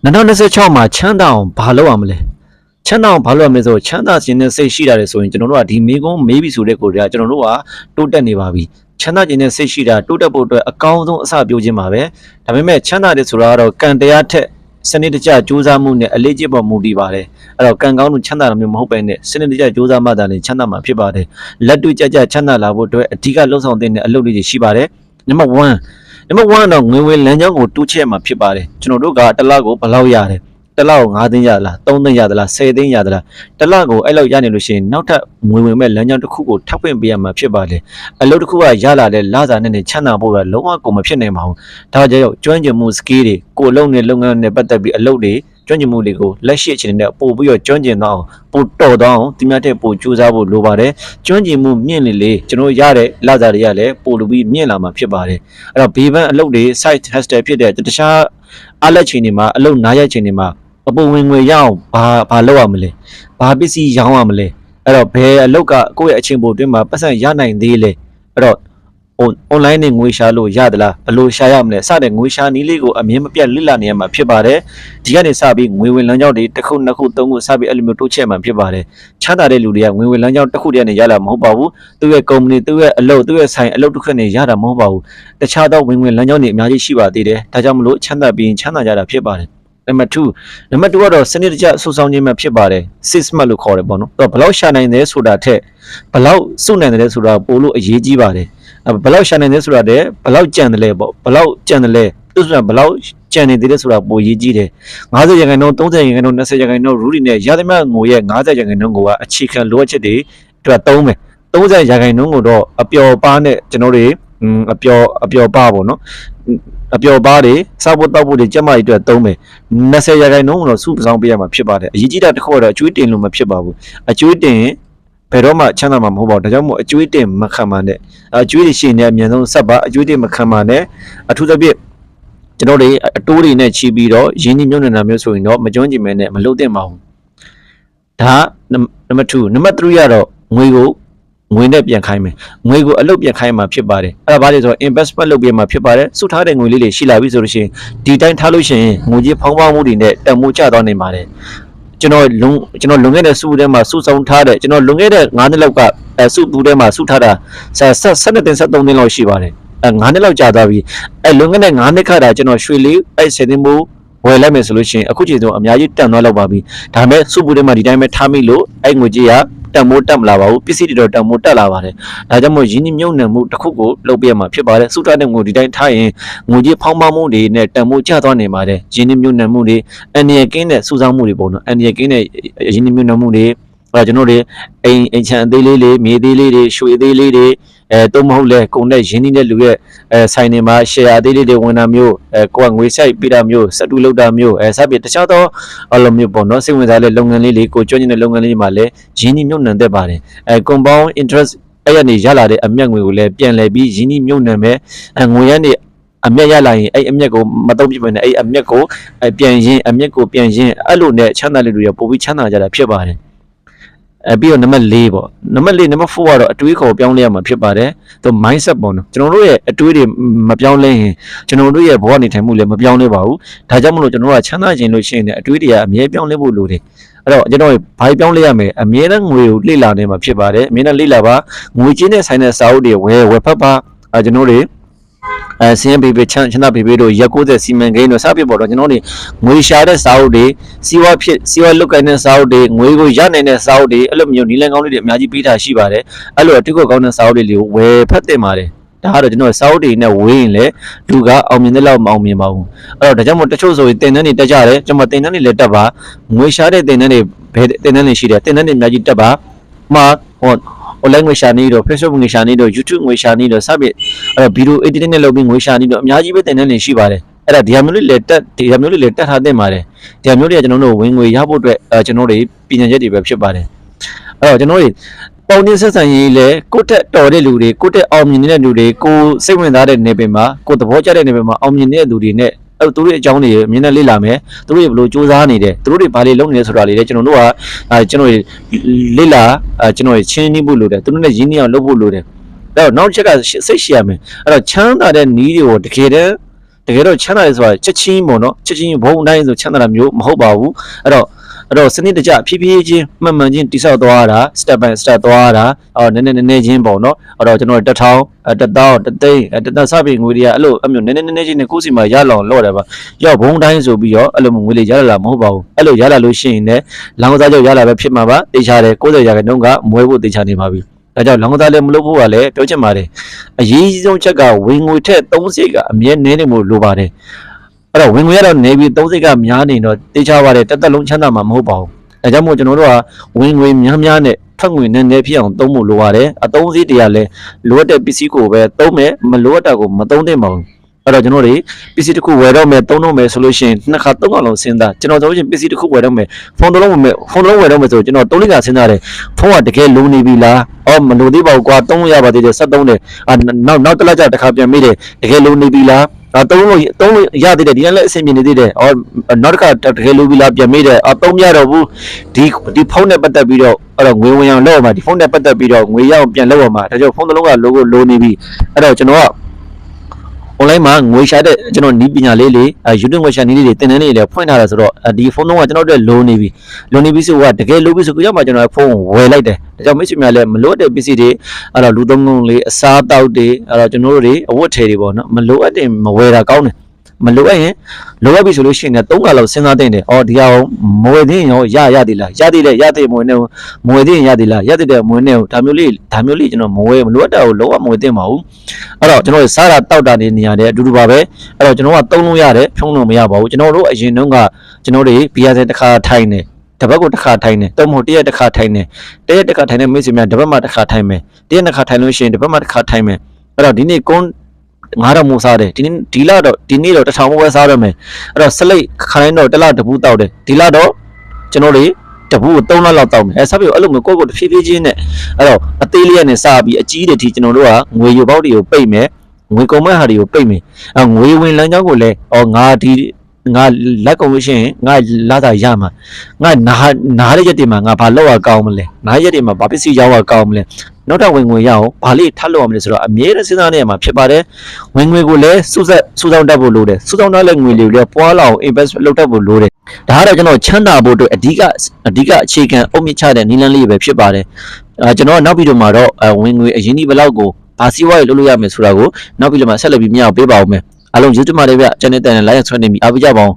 2026မှာချမ်းသာအောင်ဘာလုပ်ရမလဲချမ်းသာအောင်ဘာလုပ်ရမလဲဆိုချမ်းသာခြင်းနဲ့စိတ်ရှိတာလေဆိုရင်ကျွန်တော်တို့ကဒီမိကုန်းမေးပြီဆိုတဲ့ကိုယ်တွေကကျွန်တော်တို့ကတိုးတက်နေပါပြီချမ်းသာခြင်းနဲ့စိတ်ရှိတာတိုးတက်ဖို့အတွက်အကောင်းဆုံးအစပြုခြင်းပါပဲဒါပေမဲ့ချမ်းသာတယ်ဆိုတာကတော့ကံတရားထက်စနစ်တကျကြိုးစားမှုနဲ့အလေးကျင့်ပေါ်မူတည်ပါတယ်အဲ့တော့ကံကောင်းလို့ချမ်းသာတာမျိုးမဟုတ်ပဲနဲ့စနစ်တကျကြိုးစားမှသာလေချမ်းသာမှာဖြစ်ပါတယ်လက်တွေ့ကြကြချမ်းသာလာဖို့အတွက်အဓိကလှုံ့ဆော်တဲ့အလုပ်လေးတွေရှိပါတယ်နံပါတ်1တော့ငွေဝင်လမ်းကြောင်းကိုတူးချက်မှာဖြစ်ပါတယ်ကျွန်တော်တို့ကတစ်လကိုဘယ်လောက်ရတယ်တစ်လကို9သိန်းရလား3သိန်းရသလား10သိန်းရသလားတစ်လကိုအဲ့လောက်ရနေလို့ရှိရင်နောက်ထပ်ငွေဝင်မဲ့လမ်းကြောင်းတစ်ခုကိုထပ်ဖွင့်ပေးရမှာဖြစ်ပါတယ်အလုပ်တစ်ခုကရလာတဲ့လစာနဲ့ချမ်းသာဖို့ကလုံးဝကိုမဖြစ်နိုင်ပါဘူးဒါကြောင့်ကျွမ်းကျင်မှု skill တွေကိုလုံးနဲ့လုပ်ငန်းနဲ့ပတ်သက်ပြီးအလုပ်တွေကျွမ်းကျင်မှုတွေကိုလက်ရှိအခြေအနေနဲ့ပို့ပြီးတော့ကျွမ်းကျင်တော့ပို့တော်တော့ဒီမြတ်တဲ့ပို့ကြိုးစားဖို့လိုပါတယ်ကျွမ်းကျင်မှုမြင့်လေကျွန်တော်ရတဲ့လစာတွေကလည်းပို့လို့ပြီးမြင့်လာမှာဖြစ်ပါတယ်အဲ့တော့ဘေးပန်းအလုပ်တွေ side hustle ဖြစ်တဲ့တခြားအလက်ချိန်တွေမှာအလုပ်နားရချိန်တွေမှာအပေါ်ဝင်ငွေရအောင်ဘာလုပ်ရမလဲဘာပစ္စည်းရောင်းရမလဲအဲ့တော့ဘယ်အလုပ်ကကိုယ့်ရဲ့အချိန်ပိုအတွင်းမှာပတ်စံရနိုင်သေးလဲအဲ့တော့online နဲ့ငွေရှာလို့ရသလားဘယ်လိုရှာရမလဲစတဲ့ငွေရှာနည်းလေးကိုအမြင်မပြတ်လေ့လာနေရမှာဖြစ်ပါတယ်ဒီကနေစပြီးငွေဝင်လမ်းကြောင်းတွေတစ်ခုနှစ်ခုသုံးခုစပြီးအဲ့လိုမျိုးတိုးချဲ့မှာဖြစ်ပါတယ်ချမ်းသာတဲ့လူတွေကငွေဝင်လမ်းကြောင်းတစ်ခုတည်းနဲ့ရလာမဟုတ်ပါဘူးသူ့ရဲ့ company သူ့ရဲ့အလုပ်သူ့ရဲ့ဆိုင်အလုပ်တစ်ခုနဲ့ရတာမဟုတ်ပါဘူးတခြားသောဝင်လမ်းကြောင်းတွေအများကြီးရှိပါသေးတယ်ဒါကြောင့်မလို့ချမ်းသာပြီးချမ်းသာကြတာဖြစ်ပါတယ်နံပါတ်2ကတော့စနစ်တကျအဆူဆောင်ခြင်းမှဖြစ်ပါတယ် six month လို့ခေါ်တယ်ပေါ့နော်ဘယ်လောက်ရှာနိုင်တယ်ဆိုတာထက်ဘယ်လောက်စုနိုင်တယ်ဆိုတာပို့လို့အရေးကြီးပါတယ်ဘယ်လောက်ရှာနိုင်တယ်ဆိုတာတဲ့ဘယ်လောက်ကြံတယ်လဲပေါ့ဘယ်လောက်ကြံတယ်လဲသူဆိုတာဘယ်လောက်ကြံနေသေးလဲဆိုတာပိုရေးကြီးတယ်50%ရာခိုင်နှုန်း30%ရာခိုင်နှုန်း20%ရာခိုင်နှုန်းရူးရီနဲ့ရသမျှငွေရဲ့50%ရာခိုင်နှုန်းကိုအခြေခံလိုအပ်ချက်တွေအတွက်သုံးမယ်30%ရာခိုင်နှုန်းကိုတော့အပျော်ပါးနဲ့ကျွန်တော်တွေအပျော်ပါးပေါ့နော်အပျော်ပါးတွေစားဖို့တောက်ဖို့တွေကျမကြီးအတွက်သုံးမယ်20%ရာခိုင်နှုန်းကိုတော့စုပဆောင်ပေးရမှာဖြစ်ပါတယ်အရေးကြီးတာတစ်ခုကတော့အကျွေးတင်လို့မဖြစ်ပါဘူးအကျွေးတင်ဘယ်တော့မှချမ်းသာမှာမဟုတ်ပါဘူးဒါကြောင့်မို့အကျွေးတင်မခံပါနဲ့အကျွေးတွေရှိနေအမြန်ဆုံးဆက်ပါအကျွေးတင်မခံပါနဲ့အထူးသဖြင့်ကျွန်တော်တွေအတိုးတွေနဲ့ချီပြီးတော့ရင်းနှီးမြှုပ်နှံတာမျိုးဆိုရင်တော့မကျွမ်းကျင်မဲနဲ့မလုပ်သင့်ပါဘူးဒါနံပါတ်2နံပါတ်3ကတော့ငွေနဲ့ပြန်ခိုင်းမယ်ငွေကိုအလုပ်ပြန်ခိုင်းမှာဖြစ်ပါတယ်အဲ့ဒါဘာလဲဆိုတော့ investment လုပ်ပြမှာဖြစ်ပါတယ်စုထားတဲ့ငွေလေးတွေရှိလာပြီဆိုလို့ရှိရင်ဒီတိုင်းထားလို့ရှိရင်ငွေကြီးဖောင်းပွားမှုတွေနဲ့တန်မိုးကျသွားနိုင်ပါတယ်ကျွန်တော်လွန်ခဲ့တဲ့စုထဲမှာစုဆောင်ထားတဲ့ကျွန်တော်လွန်ခဲ့တဲ့9နှစ်လောက်ကစုဘူးထဲမှာစုထားတာ12သိန်း13သိန်းလောက်ရှိပါတယ်9နှစ်လောက်ကြာသွားပြီလွန်ခဲ့တဲ့9နှစ်ခါတာကျွန်တော်ရွှေလေး10သိန်းမိုးဝယ်လိုက်မယ်ဆိုလို့ရှိရင်အခုချိန်ဆုံးအများကြီးတန်သွားလောက်ပါပြီဒါပေမဲ့စုဘူးထဲမှာဒီတိုင်းပဲထားမိလို့ငွေကြီးကတန်မိုးတက်မလာပါဘူးပစ္စည်းတွေတော့တန်မိုးတက်လာပါတယ်ဒါကြောင့်မို့ရင်းနှီးမြှုပ်နှံမှုတစ်ခုကိုလုပ်ပြမှာဖြစ်ပါတယ်စုထားတဲ့ငွေဒီတိုင်းထားရင်ငွေကြီးဖောင်းပွားမှုတွေနဲ့တန်မိုးကျသွားနေပါတယ်ရင်းနှီးမြှုပ်နှံမှုတွေအန်ဒီရကင်းတဲ့စုဆောင်းမှုတွေပေါ့နော်အန်ဒီရကင်းတဲ့ရင်းနှီးမြှုပ်နှံမှုတွေကျွန်တော်တွေအိမ်ချမ်းအသေးလေးတွေမြေသေးလေးတွေရွှေသေးလေးတွေတော့မဟုတ်လဲကုန်တဲ့ရင်းနှီးတဲ့လူရဲ့ဆိုင်တွေမှာ share အသေးလေးတွေဝင်တာမျိုးကိုကငွေဆိုင်ပေးတာမျိုးစက်တူလောက်တာမျိုးစပ်ပြီးတခြားသောအလိုမျိုးပေါ့နော်စိတ်ဝင်စားတဲ့လုပ်ငန်းလေးတွေကိုကျွမ်းကျင်တဲ့လုပ်ငန်းလေးမှာလည်းရင်းနှီးမြှုပ်နှံတတ်ပါတယ်compound interest အဲ့ရနေရလာတဲ့အမြတ်ငွေကိုလည်းပြန်လည်ပြီးရင်းနှီးမြှုပ်နှံမဲ့ငွေရနေအမြတ်ရလာရင်အဲ့အမြတ်ကိုမသုံးပြပဲနဲ့အဲ့အမြတ်ကိုပြန်ရင်းအဲ့လိုနဲ့ချမ်းသာတဲ့လူတွေပို့ပြီးချမ်းသာကြတာဖြစ်ပါတယ်ပြီးတော့နံပါတ်4ပေါ့နံပါတ်4နံပါတ်4ကတော့အတွေးခေါ်ပြောင်းလဲရမှာဖြစ်ပါတယ်သူ mindset ပေါ့နော်ကျွန်တော်တို့ရဲ့အတွေးတွေမပြောင်းလဲရင်ကျွန်တော်တို့ရဲ့ဘဝနေထိုင်မှုလည်းမပြောင်းလဲပါဘူးဒါကြောင့်မလို့ကျွန်တော်တို့ကချမ်းသာခြင်းလို့ရှိရင်အတွေးတွေကအမြဲပြောင်းလဲဖို့လိုတယ်အဲ့တော့ကျွန်တော်ဘာပြောင်းလဲရမလဲအမြဲတမ်းငွေကိုလေ့လာနေမှာဖြစ်ပါတယ်အမြဲတမ်းလေ့လာပါငွေချင်းနဲ့ဆိုင်တဲ့စာအုပ်တွေဝယ်ဖတ်ပါကျွန်တော်တွေစင်းဘေဘေချမ်းသာဘေဘေတို့ရက်90စီမံကိန်းတို့စပြပေါ့တော့ကျွန်တော်တို့ငွေရှာတဲ့စာအုပ်တွေစီးပွားလုတ်ကိုင်းတဲ့စာအုပ်တွေငွေကိုရနိုင်တဲ့စာအုပ်တွေအဲ့လိုမျိုးနီလန်ကောင်းလေးတွေအများကြီးပေးထားရှိပါတယ်အဲ့လိုအတူကောင်းတဲ့စာအုပ်တွေကိုဝယ်ဖတ်သင့်ပါတယ်ဒါကတော့ကျွန်တော်စာအုပ်တွေနဲ့ဝေးရင်လည်းလူကအောင်မြင်တဲ့လောက်မအောင်မြင်ပါဘူးအဲ့တော့ဒါကြောင့်မို့တချို့ဆိုရင်တင်တန်းတွေတက်ကြတယ်ကျွန်တော်တင်တန်းတွေလည်းတက်ပါငွေရှာတဲ့တင်တန်းတွေဘယ်တင်တန်းတွေရှိတယ်တင်တန်းတွေအများကြီးတက်ပါမှာonline ငွေရှာနေတော့ Facebook ငွေရှာနေတော့ YouTube ငွေရှာနေတော့စပြီးအဲ့တော့ video editing နဲ့လုပ်ပြီးငွေရှာနေတော့အများကြီးပဲတင်တန်းနေရှိပါတယ်အဲ့ဒါဒီဟာမျိုးလေးလည်းတက်ထားသင့်ပါတယ်ဒီဟာမျိုးတွေကကျွန်တော်တို့ဝင်ငွေရဖို့အတွက်ကျွန်တော်တို့ပညာချက်တွေပဲဖြစ်ပါတယ်အဲ့တော့ကျွန်တော်တို့ပုံနေဆက်ဆံရေးလဲကိုယ့်တက်တော်တဲ့လူတွေကိုယ့်တက်အောင်မြင်နေတဲ့လူတွေကိုစိတ်ဝင်စားတဲ့နေပင်မှာကိုယ်သဘောကျတဲ့နေပင်မှာအောင်မြင်တဲ့လူတွေနဲ့အဲ့သူတို့ရဲ့အကြောင်းတွေအမြင်နဲ့လေ့လာမယ်သူတို့တွေဘယ်လိုစူးစမ်းနေတယ်သူတို့တွေဘာတွေလုပ်နေလဲဆိုတာလေးလည်းကျွန်တော်တို့ကကျွန်တော်လေ့လာကျွန်တော်ချင်းနှီးဖို့လိုတယ်သူတို့နဲ့ရင်းနှီးအောင်လုပ်ဖို့လိုတယ်အဲ့တော့နောက်ချက်ကစိတ်ရှိရမယ်အဲ့တော့ချမ်းသာတဲ့နီးတွေကိုတကယ်တမ်း တကယ်တော့ချမ်းသာတယ်ဆိုတာချက်ချင်းပေါ့နော်ချက်ချင်းဘုံတိုင်းဆိုချမ်းသာတာမျိုးမဟုတ်ပါဘူးအဲ့တော့စနစ်တကျဖြည်းဖြည်းချင်းမှန်မှန်ချင်းတိဆောက်သွားတာ step by step သွားတာနည်းနည်းချင်းပေါ့နော်အဲ့တော့ကျွန်တော်1000 1000 သိန်း1000စပင်ငွေတွေကအဲ့လိုအမျိုးနည်းနည်းချင်းနဲ့ကိုယ့်စီမှာရလောင်လော့တယ်ပါရောက်ဘုံတိုင်းဆိုပြီးတော့အဲ့လိုငွေလေးရလာမဟုတ်ပါဘူးအဲ့လိုရလာလို့ရှိရင်လည်းလောင်ကစားကြောက်ရလာပဲဖြစ်မှာပါတေချာတယ်90ရာခိုင်နှုန်းကမွဲဖို့တေချာနေပါပြီဒါကြောင့်လောင်ကစားလည်းမလုပ်ဖို့ကလည်းပြောချင်ပါတယ်အရေးကြီးဆုံးချက်ကဝင်ငွေထက်3စိတ်ကအမြဲနည်းနေမှုလိုပါတယ်အဲ့တော့ဝင်ငွေရတော့နေပြီး3စိတ်ကများနေတော့တေချာပါတယ်တစ်သက်လုံးချမ်းသာမှာမဟုတ်ပါဘူးဒါကြောင့်မို့ကျွန်တော်တို့ကဝင်ငွေများနဲ့ဖက်ငွေနည်းနည်းဖြစ်အောင်သုံးဖို့လိုပါတယ်အသုံးစည်းတရားလဲလိုအပ်တဲ့ပစ္စည်းကိုပဲသုံးမယ်မလိုအပ်တာကိုမသုံးသင့်ပါဘူးအဲ့တော့ကျွန်တော်တွေပစ္စည်းတစ်ခုဝယ်တော့မယ်သုံးတော့မယ်ဆိုလို့ရှိရင်နှစ်ခါသုံးခါလောက်စဉ်းစားကျွန်တော်ဆိုရင်ပစ္စည်းတစ်ခုဝယ်တော့မယ်ဖုန်းတစ်လုံးဝယ်မယ်ဖုန်းတစ်လုံးဝယ်တော့မယ်ဆိုကျွန်တော်3လခါစဉ်းစားတယ်ဖုန်းကတကယ်လုံးနေပြီလားအော်မလိုသေးပါဘူးကွာသုံးရပါသေးတယ်73တယ်နောက်တစ်လကြာတစ်ခါပြန်မိတယ်တကယ်လုံးနေပြီလားသုံးလို့ရသေးတယ်ဒီကလည်းအဆင်ပြေနေသေးတယ်အော်နောက်တစ်ခါတကယ်လို့ပြီးလားပြန်မိတယ်သုံးရတော့ဘူးဒီဖုန်းနဲ့ပတ်သက်ပြီးတော့အဲ့တော့ငွေဝင်အောင်လုပ်ရမှာဒီဖုန်းနဲ့ပတ်သက်ပြီးတော့ငွေရအောင်ပြန်လုပ်ရမှာဒါကြောင့်ဖုန်းတစ်လုံးကလိုနေပြီအဲ့တော့ကျွန်တော်က online မှာငွေရှာတဲ့ကျွန်တော်နီးပညာလေးတွေYouTube ငွေရှာနည်းလေးတွေသင်တန်းလေးတွေဖွင့်ထားတာဆိုတော့ဒီဖုန်းတော့ကျွန်တော်တို့လိုနေပြီဆိုတကယ်လိုပြီဆိုကြမှာကျွန်တော်ဖုန်းဝယ်လိုက်တယ်ဒါကြောင့်မိတ်ဆွေများလည်းမလိုတဲ့ပစ္စည်းတွေအဲ့တော့လူသုံးကုန်လေးအစားတောက်တွေအဲ့တော့ကျွန်တော်တို့တွေအဝတ်ထည်တွေပေါ့နော်မလိုအပ်တဲ့မဝယ်တာကောင်းတယ်မလိုအပ်ရင်လိုအပ်ပြီဆိုလို့ရှိရင်လည်း3ခါလောက်စဉ်းစားသင့်တယ်။ဒီဟာမဝယ်သေးရင်ရောရသေးလား။ရသေးတယ်ရသေးမဝယ်နဲ့မဝယ်သေးရင်ရသေးလား။ရသေးတယ်မဝယ်နဲ့ဒါမျိုးလေးကျွန်တော်မဝယ်မလိုအပ်တာကိုလုံးဝမဝယ်သင့်ပါဘူး။အဲ့တော့ကျွန်တော်စားတာတောက်တာနေရာတဲ့အတူတူပါပဲ။အဲ့တော့ကျွန်တော်ကသုံးလို့ရတယ်ဖြုံးလို့မရပါဘူး။ကျွန်တော်တို့အရင်တုန်းကကျွန်တော်တွေဘီယာစဲတစ်ခါထိုင်နေတပတ်ကိုတစ်ခါထိုင်နေတော့မဟုတ်တရက်တစ်ခါထိုင်နေတရက်တစ်ခါထိုင်နေမိတ်ဆွေများတပတ်မှတစ်ခါထိုင်မယ်တရက်နှစ်ခါထိုင်လို့ရှိရင်တပတ်မှတစ်ခါထိုင်မယ်အဲ့တော့ဒီနေ့ကွန်း9000မိုးစားတယ်ဒီနေ့တော့1000မိုးပဲစားရမယ်အဲ့တော့စလိတ်ခိုင်းတော့တစ်လတပူးတောက်တယ်ဒီလတော့ကျွန်တော်တွေတပူးကို3လလောက်တောက်မယ်ဆက်ပြီးအဲ့လိုမျိုးကိုယ့်ကိုတဖြည်းဖြည်းချင်းနဲ့အဲ့တော့အသေးလေးနဲ့စားပြီးအကြီးတွေထိကျွန်တော်တို့ကငွေရုပ်ပေါက်တွေကိုပိတ်မယ်ငွေကုန်မဲ့ဟာတွေကိုပိတ်မယ်ငွေဝင်လမ်းကြောင်းကိုလည်းငါလက်ကုန်လို့ရှိရင်ငါလာတာရမှာငါနားရရက်တွေမှာငါဘာလောက်ရကောင်းမလဲနားရက်တွေမှာဘာပစ္စည်းရောက်ရကောင်းမလဲနောက်တော့ဝင်ငွေရအောင်ဘာလေးထပ်လို့ရမလဲဆိုတော့အမြဲတမ်းစဉ်းစားနေရမှာဖြစ်ပါတယ်ဝင်ငွေကိုလည်းစုဆောင်းတတ်ဖို့လိုတယ်စုဆောင်းတတ်တဲ့ငွေလေးကိုလည်းပွားလာအောင် invest လုပ်တတ်ဖို့လိုတယ်ဒါကတော့ကျွန်တော်ချမ်းသာဖို့အတွက်အဓိကအခြေခံအုတ်မြစ်ချတဲ့နည်းလမ်းလေးပဲဖြစ်ပါတယ်ကျွန်တော်နောက်ပြီးတော့မှာတော့ဝင်ငွေအရင်ဒီဘလောက်ကိုဘာစီးပွားရေးလုပ်လို့ရမယ်ဆိုတာကိုနောက်ပြီးတော့မှဆက်လက်ပြီးမြင်အောင်ပေးပါဦးမယ်အားလုံး YouTube မှာလည်းဗျ channel တန်နဲ့ like ဆွဲနေပြီးအားပေးကြပါအောင်